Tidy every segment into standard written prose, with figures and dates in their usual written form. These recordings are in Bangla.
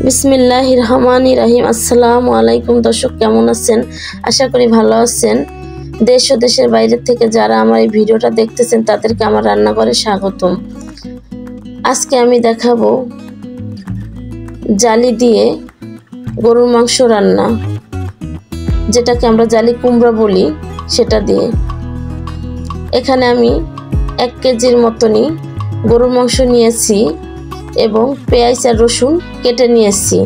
বিসমিল্লাহির রহমানির রহিম। আসসালামু আলাইকুম দর্শক, কেমন আছেন? আশা করি ভালো আছেন। দেশ ও দেশের বাইরে থেকে যারা আমার এই ভিডিওটা দেখতেছেন তাদেরকে আমার রান্নাঘরে স্বাগতম। আজকে আমি দেখাবো জালি দিয়ে গরুর মাংস রান্না, যেটাকে আমরা জালি কুমড়া বলি, সেটা দিয়ে। এখানে আমি 1 কেজির মতনই গরুর মাংস নিয়েছি এবং পেঁয়াজ আর রসুন কেটে নিয়েছি।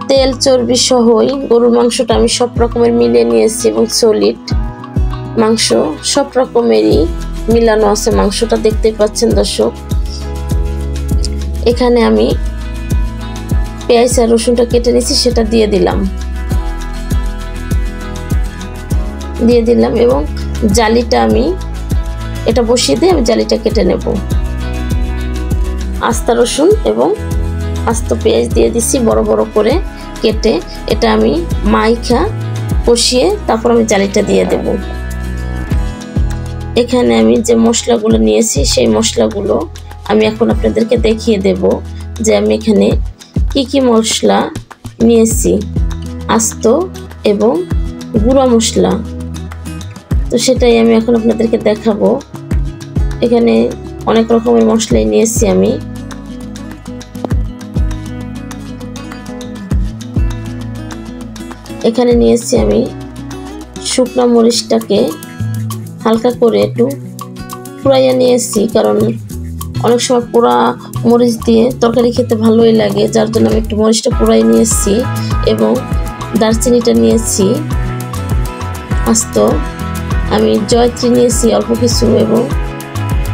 তেল চর্বি সহই গরুর মাংসটা আমি সব রকমের মিলিয়ে নিয়েছি এবং সলিড মাংস সব রকমেরই মিলানো আছে মাংসটা, দেখতেই পাচ্ছেন দর্শক। এখানে আমি পেঁয়াজ আর রসুনটা কেটে নিয়েছি, সেটা দিয়ে দিলাম এবং জালিটা আমি এটা বসিয়ে দিয়ে আমি জালিটা কেটে নেব। আস্তা রসুন এবং আস্ত পেঁয়াজ দিয়ে দিচ্ছি বড় বড় করে কেটে। এটা আমি মাইখা কষিয়ে তারপর আমি জালিটা দিয়ে দেব। এখানে আমি যে মশলাগুলো নিয়েছি সেই মশলাগুলো আমি এখন আপনাদেরকে দেখিয়ে দেব যে আমি এখানে কি মশলা নিয়েছি, আস্ত এবং গুঁড়া মশলা। তো সেটাই আমি এখন আপনাদেরকে দেখাবো। এখানে অনেক রকমের মশলাই নিয়েছি আমি। এখানে নিয়েছি আমি শুকনো মরিচটাকে হালকা করে একটু পোড়াইয়া নিয়েছি, কারণ অনেক সময় পোড়া মরিচ দিয়ে তরকারি খেতে ভালোই লাগে, যার জন্য আমি একটু মরিচটা পোড়াই নিয়েছি। এবং দারচিনিটা নিয়েছি আস্ত, আমি জয়ত্রী নিয়েছি অল্প কিছু, এবং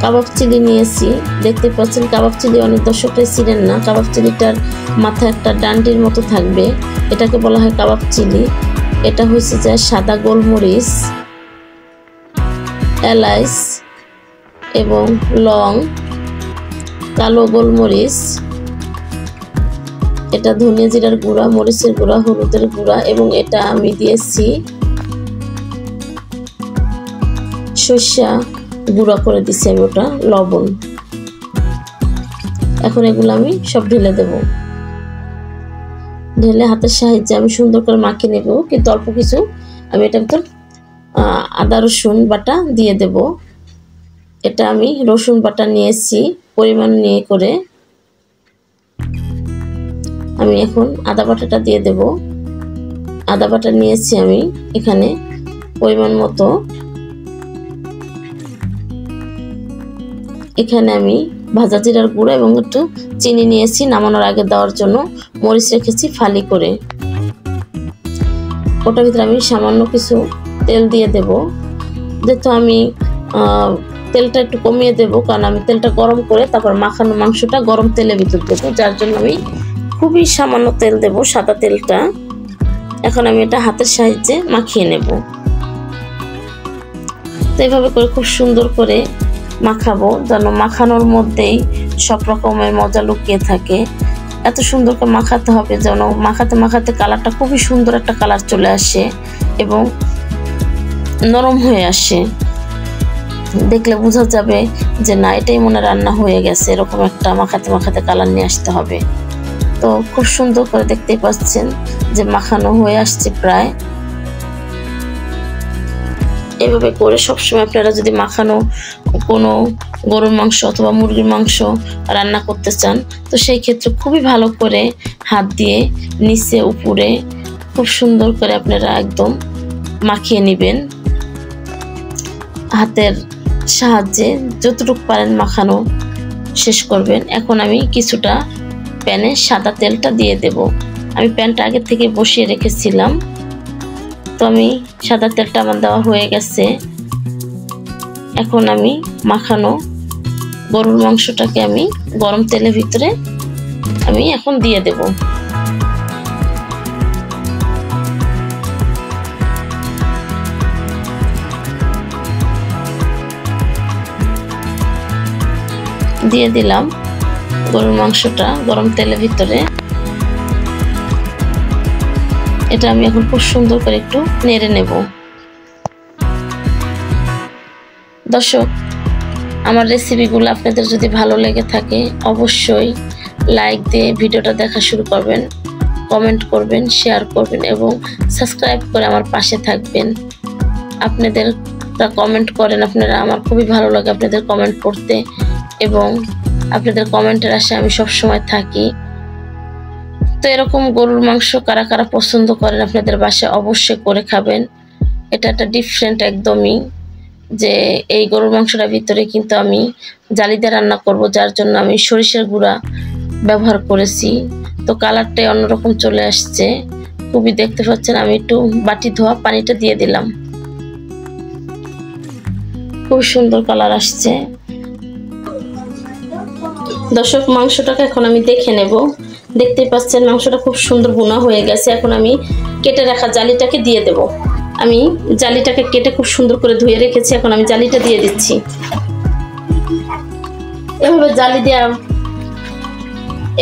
কাবাব চিলি নিয়েছি। দেখতে পাচ্ছেন কাবাব চিলি অনেক দর্শকরাই চিনেন না। কাবাব চিলিটার মাথায় একটা ডান্ডির মতো থাকবে, এটাকে বলা হয় কাবাব চিলি। এটা হচ্ছে যে সাদা গোলমরিচ, এলাচ এবং লং, কালো গোলমরিচ, এটা ধনিয়া জিরার গুঁড়া, মরিচের গুঁড়া, হলুদের গুঁড়া, এবং এটা আমি দিয়েছি সরষা গুঁড়া করে দিচ্ছি আমি, ওটা লবণ। এখন এগুলো আমি সব ঢেলে দেব। ঢেলে হাতের সাহায্যে আমি সুন্দর করে মাখিয়ে নেব, কিন্তু অল্প কিছু আমি এটার ভিতর আদা রসুন বাটা দিয়ে দেব। এটা আমি রসুন বাটা নিয়েছি পরিমাণ নিয়ে করে। আমি এখন আদা বাটাটা দিয়ে দেব। আদা বাটা নিয়েছি আমি এখানে পরিমাণ মতো। এখানে আমি ভাজা জিরার গুঁড়ো এবং একটু চিনি নিয়েছি নামানোর আগে দেওয়ার জন্য। মরিচ রেখেছি ফালি করে। ওটার ভিতরে আমি সামান্য কিছু তেল দিয়ে দেব। যেহেতু আমি তেলটা একটু কমিয়ে দেব, কারণ আমি তেলটা গরম করে তারপর মাখানো মাংসটা গরম তেলের ভিতর দেবো, যার জন্য আমি খুবই সামান্য তেল দেব, সাদা তেলটা। এখন আমি এটা হাতের সাহায্যে মাখিয়ে নেব। তো এইভাবে করে খুব সুন্দর করে মাখাবো, যেন মাখানোর মধ্যেই সব রকমের মজা লুকিয়ে থাকে। এত সুন্দর করে মাখাতে হবে যেন মাখাতে মাখাতে কালারটা খুবই সুন্দর একটা কালার চলে আসে এবং নরম হয়ে আসে। দেখলে বোঝা যাবে যে না, এটাই মনে রান্না হয়ে গেছে, এরকম একটা মাখাতে মাখাতে কালার নিয়ে আসতে হবে। তো খুব সুন্দর করে দেখতেই পাচ্ছেন যে মাখানো হয়ে আসছে প্রায়। এভাবে করে সবসময় আপনারা যদি মাখানো কোনো গরুর মাংস অথবা মুরগির মাংস রান্না করতে চান, তো সেই ক্ষেত্রে খুবই ভালো করে হাত দিয়ে নিচে উপরে খুব সুন্দর করে আপনারা একদম মাখিয়ে নেবেন। হাতের সাহায্যে যতটুকু পারেন মাখানো শেষ করবেন। এখন আমি কিছুটা প্যানে সাদা তেলটা দিয়ে দেব। আমি প্যানটা আগে থেকে বসিয়ে রেখেছিলাম, তো আমি সাদা তেলটা আমার দেওয়া হয়ে গেছে। এখন আমি মাখানো গরুর মাংসটাকে আমি গরম তেলের ভিতরে আমি এখন দিয়ে দেব। দিয়ে দিলাম গরুর মাংসটা গরম তেলের ভিতরে। এটা আমি এখন খুব সুন্দর করে একটু নেড়ে নেব। দর্শক, আমার রেসিপিগুলো আপনাদের যদি ভালো লেগে থাকে অবশ্যই লাইক দিয়ে ভিডিওটা দেখা শুরু করবেন। কমেন্ট করবেন, শেয়ার করবেন এবং সাবস্ক্রাইব করে আমার পাশে থাকবেন। আপনাদের কমেন্ট করেন আপনারা, আমার খুবই ভালো লাগে আপনাদের কমেন্ট পড়তে এবং আপনাদের কমেন্টের আশায় আমি সব সময় থাকি। তো এরকম গরুর মাংস কারা কারা পছন্দ করেন আপনাদের বাসায় অবশ্যই করে খাবেন। এটা একটা ডিফারেন্ট একদমই, যে এই গরুর মাংসটার ভিতরে কিন্তু আমি জালি দিয়ে রান্না করব, যার জন্য আমি সরিষার গুঁড়া ব্যবহার করেছি। তো কালারটাই অন্যরকম চলে আসছে, খুবই দেখতে পাচ্ছেন। আমি একটু বাটি ধোয়া পানিটা দিয়ে দিলাম, খুব সুন্দর কালার আসছে। দর্শক, মাংসটাকে এখন আমি দেখে নেব। দেখতেই পাচ্ছেন মাংসটা খুব সুন্দর ভুনা হয়ে গেছে। এখন আমি কেটে রাখা জালিটাকে দিয়ে দেব। আমি জালিটাকে কেটে খুব সুন্দর করে ধুয়ে রেখেছি, এখন আমি জালিটা দিয়ে দিচ্ছি।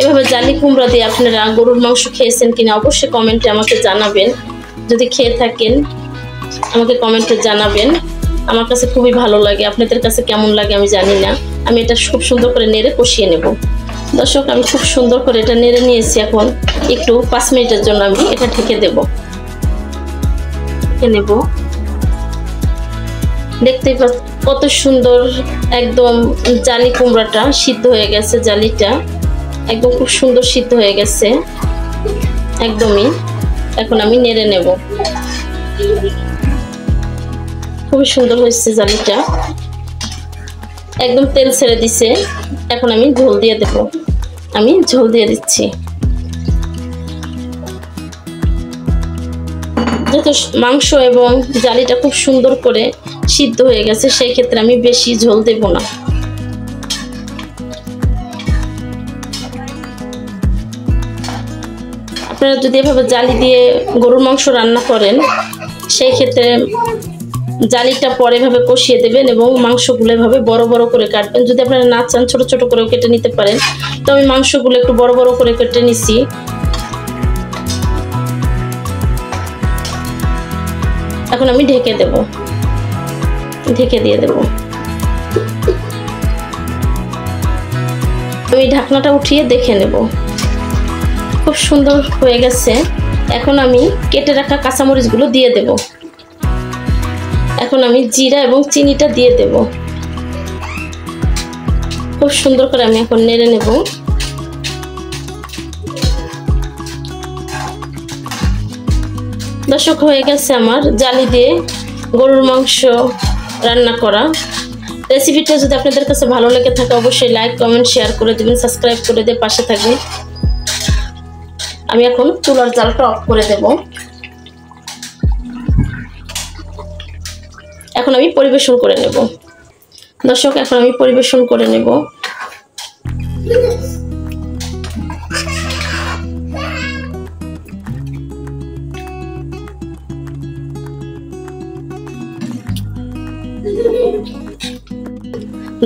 এভাবে জালি কুমড়া দিয়ে আপনারা গরুর মাংস খেয়েছেন কিনা অবশ্যই কমেন্টে আমাকে জানাবেন। যদি খেয়ে থাকেন আমাকে কমেন্টে জানাবেন। আমার কাছে খুবই ভালো লাগে, আপনাদের কাছে কেমন লাগে আমি জানি না। আমি এটা খুব সুন্দর করে নেড়ে কষিয়ে নেব। দর্শক, আমি খুব সুন্দর করে এটা নেড়ে নিয়েছি। এখন একটু 5 মিনিটের জন্য আমি এটা ঢেকে দেব। নেব, দেখতেই পাচ্ছেন কত সুন্দর একদম জালি কুমড়াটা সিদ্ধ হয়ে গেছে। জালিটা একদম খুব সুন্দর সিদ্ধ হয়ে গেছে একদমই। এখন আমি নেড়ে নেব। খুবই সুন্দর হয়েছে জালিটা, একদম তেল ছেড়ে দিছে। এখন আমি ঝোল দিয়ে দেব। আমি ঝোল দিয়ে দিচ্ছি। যেহেতু মাংস এবং জালিটা খুব সুন্দর করে সিদ্ধ হয়ে গেছে, সেই ক্ষেত্রে আমি বেশি ঝোল দেব না। আপনারা যদি এভাবে জালি দিয়ে গরুর মাংস রান্না করেন, সেই ক্ষেত্রে জালিটা পরে এভাবে কষিয়ে দেবেন এবং মাংসগুলো এভাবে বড় বড় করে কাটবেন। যদি আপনারা না চান ছোট ছোট করেও কেটে নিতে পারেন। তো আমি মাংসগুলো একটু বড় বড় করে কেটে নিছি। এখন আমি ঢেকে দেব, ঢেকে দিয়ে দেব। আমি ঢাকনাটা উঠিয়ে দেখে নেব। খুব সুন্দর হয়ে গেছে। এখন আমি কেটে রাখা কাঁচামরিচগুলো দিয়ে দেব। এখন আমি জিরা এবং চিনিটা দিয়ে দেব। খুব সুন্দর করে আমি এখন নেড়ে নেব। দর্শক, হয়ে গেছে আমার জালি দিয়ে গরুর মাংস রান্না করা। রেসিপিটা যদি আপনাদের কাছে ভালো লেগে থাকে অবশ্যই লাইক, কমেন্ট, শেয়ার করে দেবেন, সাবস্ক্রাইব করে দিয়ে পাশে থাকবেন। আমি এখন চুলার জালটা অফ করে দেব। এখন আমি পরিবেশন করে নেব। দর্শক, এখন আমি পরিবেশন করে নেব।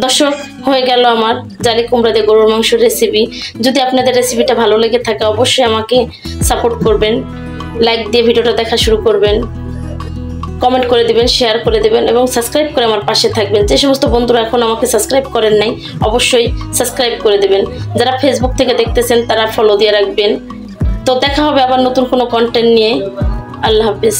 দর্শক, হয়ে গেল আমার জালি কুমড়া দিয়ে গরুর মাংস রেসিপি। যদি আপনাদের রেসিপিটা ভালো লেগে থাকে অবশ্যই আমাকে সাপোর্ট করবেন, লাইক দিয়ে ভিডিওটা দেখা শুরু করবেন, কমেন্ট করে দিবেন, শেয়ার করে দিবেন এবং সাবস্ক্রাইব করে আমার পাশে থাকবেন। যে সমস্ত বন্ধুরা এখন আমাকে সাবস্ক্রাইব করেন নাই অবশ্যই সাবস্ক্রাইব করে দিবেন। যারা ফেসবুক থেকে দেখতেছেন তারা ফলো দিয়ে রাখবেন। তো দেখা হবে আবার নতুন কোনো কন্টেন্ট নিয়ে। আল্লাহ হাফেজ।